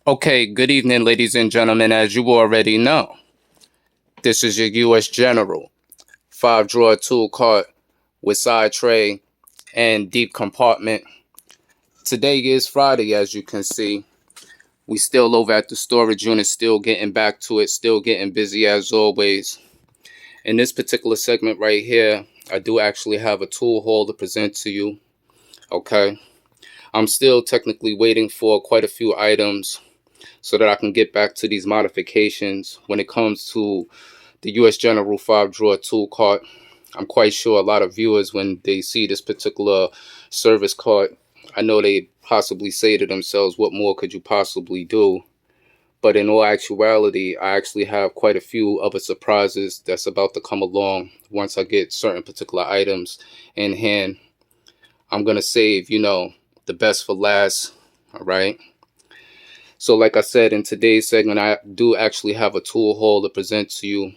Okay, good evening, ladies and gentlemen. As you already know, this is your U.S. General 5-drawer tool cart with side tray and deep compartment. Today is Friday, as you can see. We still over at the storage unit, still getting back to it, still getting busy as always. In this particular segment right here, I do actually have a tool haul to present to you. Okay, I'm still technically waiting for quite a few items so that I can get back to these modifications when it comes to the U.S. General 5-drawer tool cart. I'm quite sure a lot of viewers, when they see this particular service cart, I know they possibly say to themselves, what more could you possibly do? But in all actuality, I actually have quite a few other surprises that's about to come along once I get certain particular items in hand. I'm going to save, the best for last. All right. So like I said, in today's segment, I do actually have a tool haul to present to you.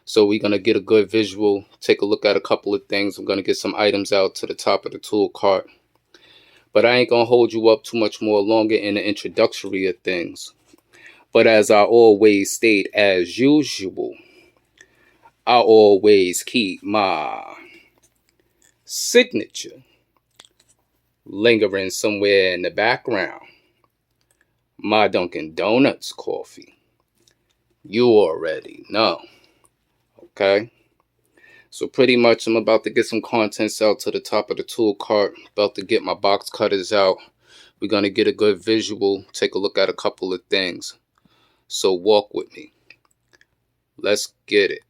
So we're going to get a good visual, take a look at a couple of things. I'm going to get some items out to the top of the tool cart. But I ain't going to hold you up too much more longer in the introductory of things. But as I always state, as usual, I always keep my signature lingering somewhere in the background. My Dunkin' Donuts coffee. You already know. Okay? So pretty much I'm about to get some contents out to the top of the tool cart. About to get my box cutters out. We're going to get a good visual. Take a look at a couple of things. So walk with me. Let's get it.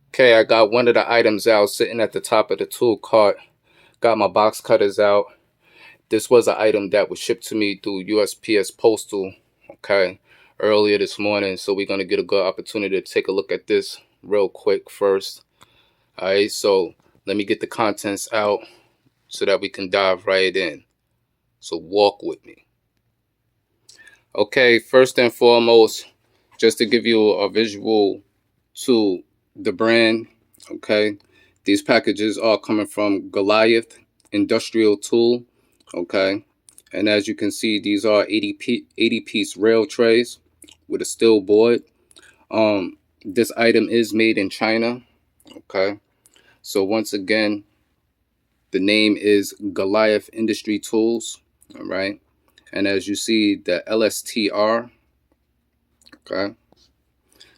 Okay, I got one of the items out sitting at the top of the tool cart. Got my box cutters out. This was an item that was shipped to me through USPS Postal, okay, earlier this morning. So we're going to get a good opportunity to take a look at this real quick first. All right, so let me get the contents out so that we can dive right in. So walk with me. Okay, first and foremost, just to give you a visual to the brand, okay, these packages are coming from Goliath Industrial Tool, okay, and as you can see, these are 80 piece rail trays with a steel board. This item is made in China, okay, so once again, the name is Goliath Industry Tools, all right, and as you see, the LSTR, okay.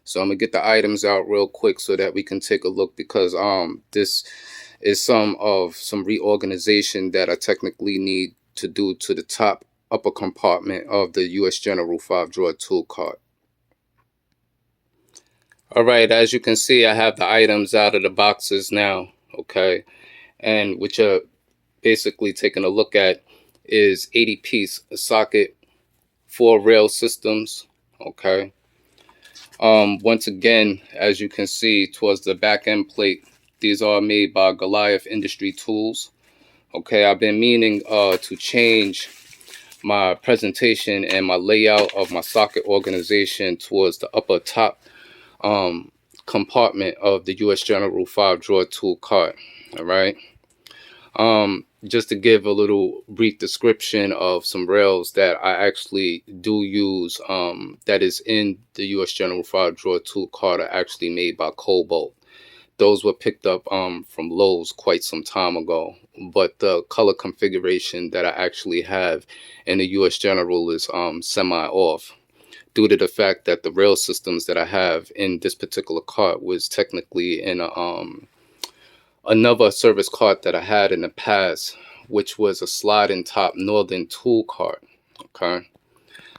So I'm gonna get the items out real quick so that we can take a look, because this is some reorganization that I technically need to do to the top upper compartment of the US General 5-drawer tool cart. All right, as you can see, I have the items out of the boxes now, okay, and what you're basically taking a look at is 80 piece socket, 4 rail systems, okay. Once again, as you can see towards the back end plate, these are made by Goliath Industry Tools. Okay, I've been meaning to change my presentation and my layout of my socket organization towards the upper top compartment of the US General 5-drawer tool cart. All right. Just to give a little brief description of some rails that I actually do use, that is in the US General 5-drawer tool cart, are actually made by Cobalt. Those were picked up from Lowe's quite some time ago, but the color configuration that I actually have in the US General is semi-off, due to the fact that the rail systems that I have in this particular cart was technically in another service cart that I had in the past, which was a sliding top northern tool cart. Okay,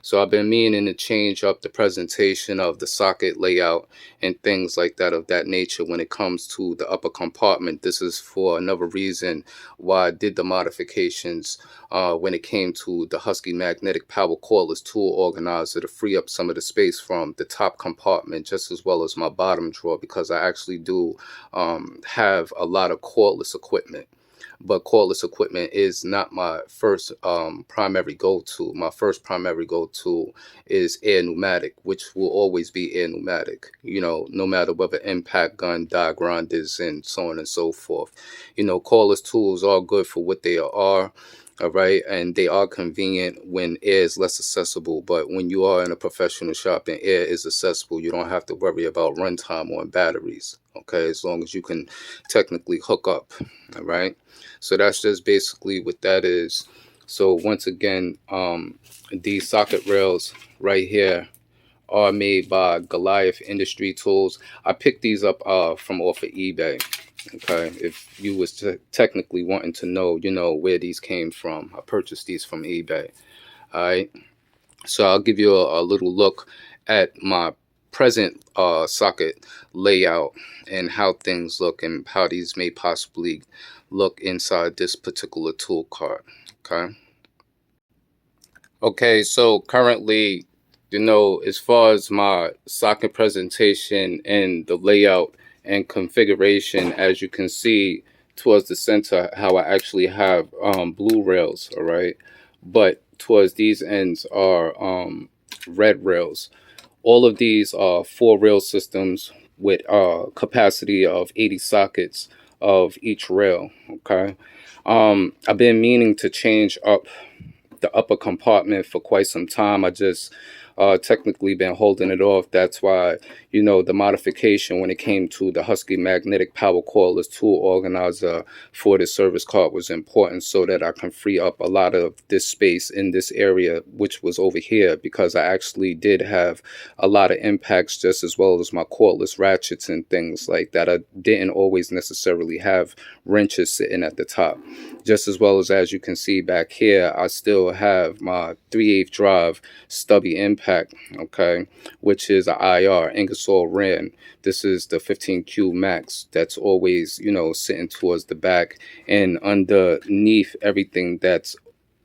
so I've been meaning to change up the presentation of the socket layout and things like that of that nature when it comes to the upper compartment. This is for another reason why I did the modifications when it came to the Husky Magnetic Power Cordless Tool Organizer, to free up some of the space from the top compartment just as well as my bottom drawer, because I actually do have a lot of cordless equipment. But cordless equipment is not my first primary go-to. My first primary go-to is air pneumatic, which will always be air pneumatic, no matter whether impact gun, die grinders, and so on and so forth. Cordless tools are good for what they are. all right, and they are convenient when air is less accessible. But when you are in a professional shop and air is accessible, you don't have to worry about runtime on batteries, okay, as long as you can technically hook up, all right. So that's just basically what that is. So once again, these socket rails right here are made by Goliath Industry Tools. I picked these up from off of eBay. Okay, if you was technically wanting to know, you know, where these came from, I purchased these from eBay. All right, so I'll give you a little look at my present socket layout and how things look and how these may possibly look inside this particular tool cart. Okay. Okay, so currently, you know, as far as my socket presentation and the layout and configuration, as you can see towards the center, how I actually have blue rails, all right? But towards these ends are red rails. All of these are 4 rail systems with capacity of 80 sockets of each rail, okay? I've been meaning to change up the upper compartment for quite some time. I just technically been holding it off. That's why, you know, the modification when it came to the Husky magnetic power cordless tool organizer for the service cart was important, so that I can free up a lot of this space in this area, which was over here, because I actually did have a lot of impacts, just as well as my cordless ratchets and things like that. I didn't always necessarily have wrenches sitting at the top. Just as well as you can see back here, I still have my 3/8 drive stubby impact, okay, which is a IR, Ingersoll Rand. This is the 15Q Max that's always, you know, sitting towards the back. And underneath everything that's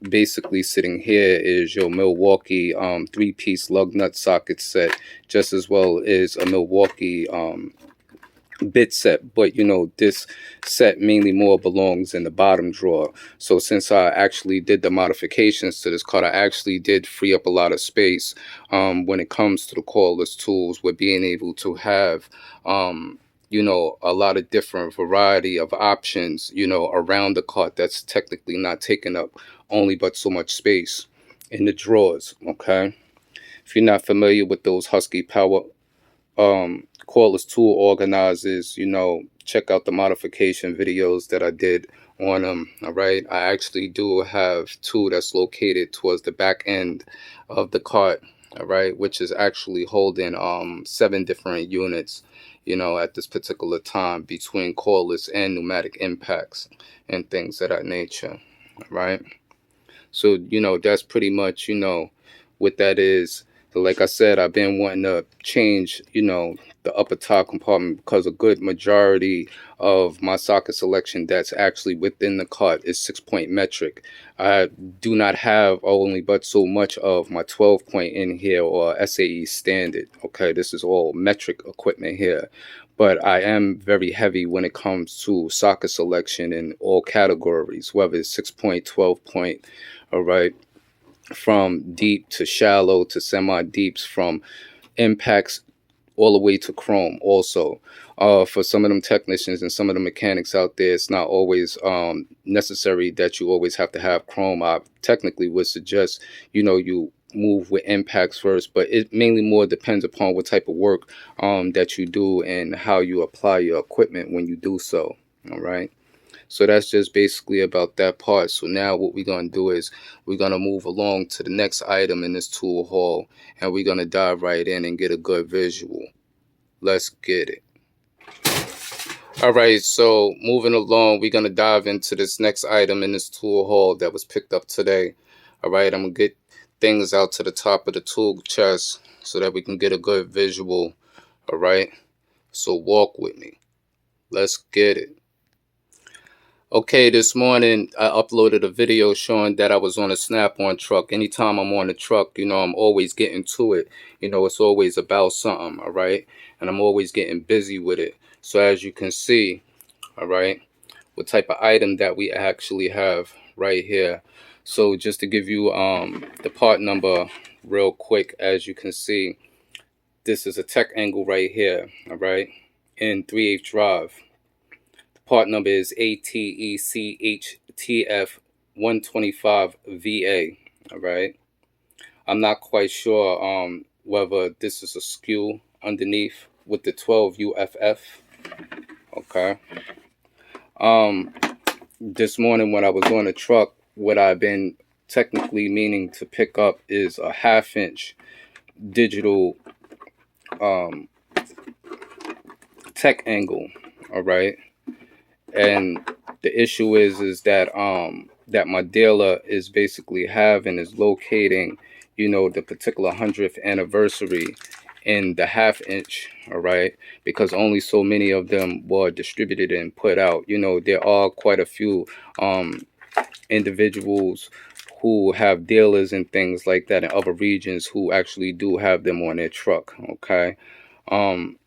basically sitting here is your Milwaukee 3-piece lug nut socket set, just as well as a Milwaukee bit set. But you know, this set mainly more belongs in the bottom drawer. So since I actually did the modifications to this cart, I actually did free up a lot of space when it comes to the cordless tools, with being able to have you know, a lot of different variety of options, you know, around the cart that's technically not taking up only but so much space in the drawers. Okay, if you're not familiar with those Husky power cordless tool organizers, you know, check out the modification videos that I did on them. All right, I actually do have 2 that's located towards the back end of the cart, all right, which is actually holding 7 different units, you know, at this particular time, between cordless and pneumatic impacts and things of that nature. All right, so you know, that's pretty much, you know, what that is. So like I said, I've been wanting to change, you know, the upper top compartment, because a good majority of my socket selection that's actually within the cart is 6-point metric. I do not have only but so much of my 12-point in here, or SAE standard. Okay, this is all metric equipment here. But I am very heavy when it comes to socket selection in all categories, whether it's 6-point, 12-point, all right, from deep to shallow to semi-deeps, from impacts all the way to chrome. Also, for some of them technicians and some of the mechanics out there, it's not always necessary that you always have to have chrome. I technically would suggest, you know, you move with impacts first, but it mainly more depends upon what type of work that you do and how you apply your equipment when you do so. All right, so that's just basically about that part. So now what we're going to do is we're going to move along to the next item in this tool haul, and we're going to dive right in and get a good visual. Let's get it. All right, so moving along, we're going to dive into this next item in this tool haul that was picked up today. All right, I'm going to get things out to the top of the tool chest so that we can get a good visual. All right, so walk with me. Let's get it. Okay, this morning I uploaded a video showing that I was on a Snap-on truck. Anytime I'm on a truck, you know, I'm always getting to it. You know, it's always about something, all right? And I'm always getting busy with it. So as you can see, all right, what type of item that we actually have right here. So just to give you the part number real quick, as you can see, this is a tech angle right here, all right, in 3/8 drive. Part number is ATECHTF 125 VA. All right. I'm not quite sure whether this is a skew underneath with the 12 UFF. Okay. Um, this morning when I was on the truck, what I've been technically meaning to pick up is a 1/2 inch digital um, tech angle. All right. And the issue is that my dealer is basically is locating, the particular 100th anniversary in the 1/2 inch. All right, because only so many of them were distributed and put out. There are quite a few individuals who have dealers and things like that in other regions who actually do have them on their truck. Okay. um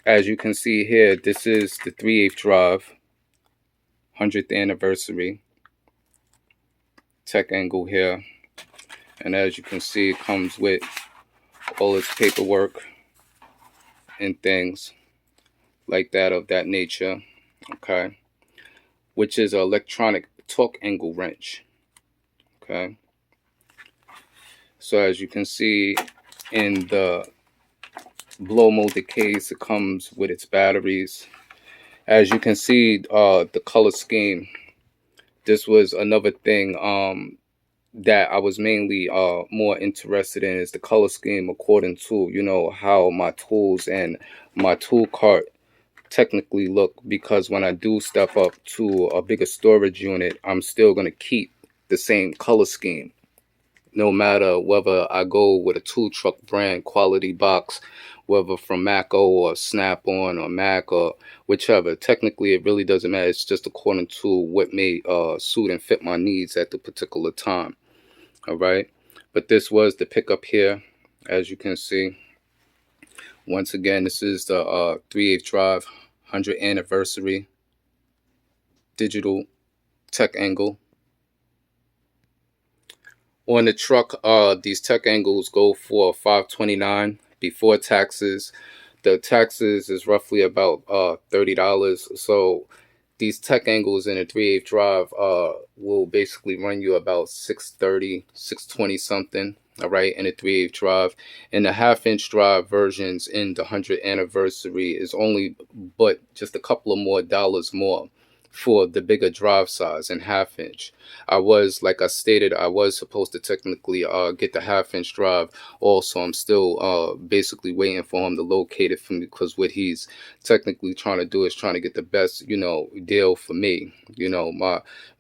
as you can see here, this is the 3/8 drive 100th anniversary tech angle here, and as you can see, it comes with all its paperwork and things like that of that nature. Okay, which is an electronic torque angle wrench. Okay, so as you can see in the blow molded case, it comes with its batteries. As you can see, the color scheme, this was another thing that I was mainly more interested in, is the color scheme according to, how my tools and my tool cart technically look, because when I do step up to a bigger storage unit, I'm still going to keep the same color scheme, no matter whether I go with a tool truck brand quality box, whether from Maco or Snap-on or Mac or whichever. Technically, it really doesn't matter. It's just according to what may suit and fit my needs at the particular time. All right, but this was the pickup here. As you can see, once again, this is the 3/8 drive 100th anniversary digital tech angle. On the truck, these tech angles go for $529 before taxes. The taxes is roughly about $30. So these tech angles in a 3/8 drive will basically run you about 630, 620 something. All right, in a 3/8 drive. And the 1/2 inch drive versions in the 100th anniversary is only but just a couple of more dollars more for the bigger drive size and 1/2 inch. Like I stated, I was supposed to technically get the 1/2 inch drive. Also, I'm still basically waiting for him to locate it for me, because what he's technically trying to do is trying to get the best, deal for me.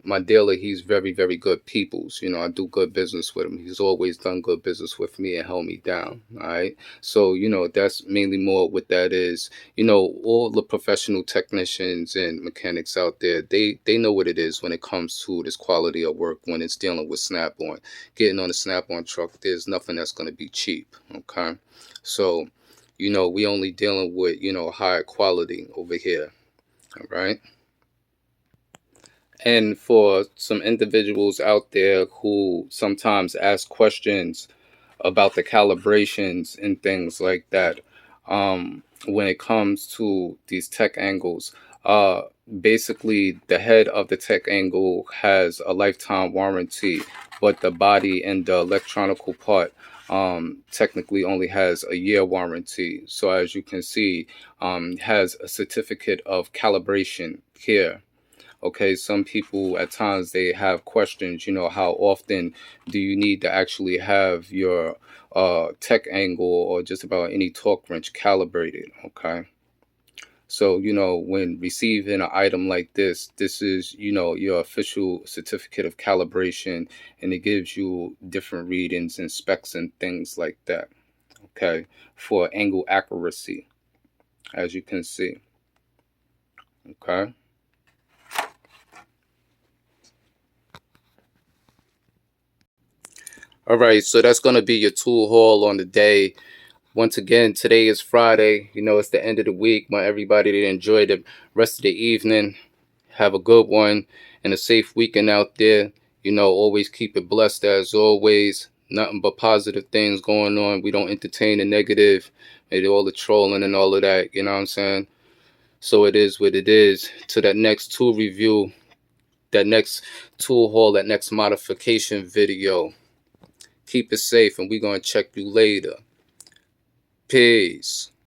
My dealer, he's very, very good peoples. I do good business with him. He's always done good business with me and held me down. All right. So, that's mainly more what that is. All the professional technicians and mechanics out there, they know what it is when it comes to this quality of work, when it's dealing with Snap-on. Getting on a Snap-on truck, there's nothing that's going to be cheap. Okay. So, we only dealing with, higher quality over here. All right. And for some individuals out there who sometimes ask questions about the calibrations and things like that, when it comes to these tech angles, uh, basically the head of the tech angle has a lifetime warranty, but the body and the electronical part technically only has a year warranty. So as you can see, has a certificate of calibration here. Okay, some people at times they have questions, how often do you need to actually have your tech angle or just about any torque wrench calibrated. Okay, so when receiving an item like this is your official certificate of calibration, and it gives you different readings and specs and things like that. Okay, for angle accuracy, as you can see. Okay. All right, so that's going to be your tool haul on the day. Once again, today is Friday. It's the end of the week. Want everybody to enjoy the rest of the evening. Have a good one and a safe weekend out there. Always keep it blessed as always. Nothing but positive things going on. We don't entertain the negative, maybe all the trolling and all of that. You know what I'm saying? So it is what it is. To that next tool review, that next tool haul, that next modification video. Keep it safe, and we're going to check you later. Peace.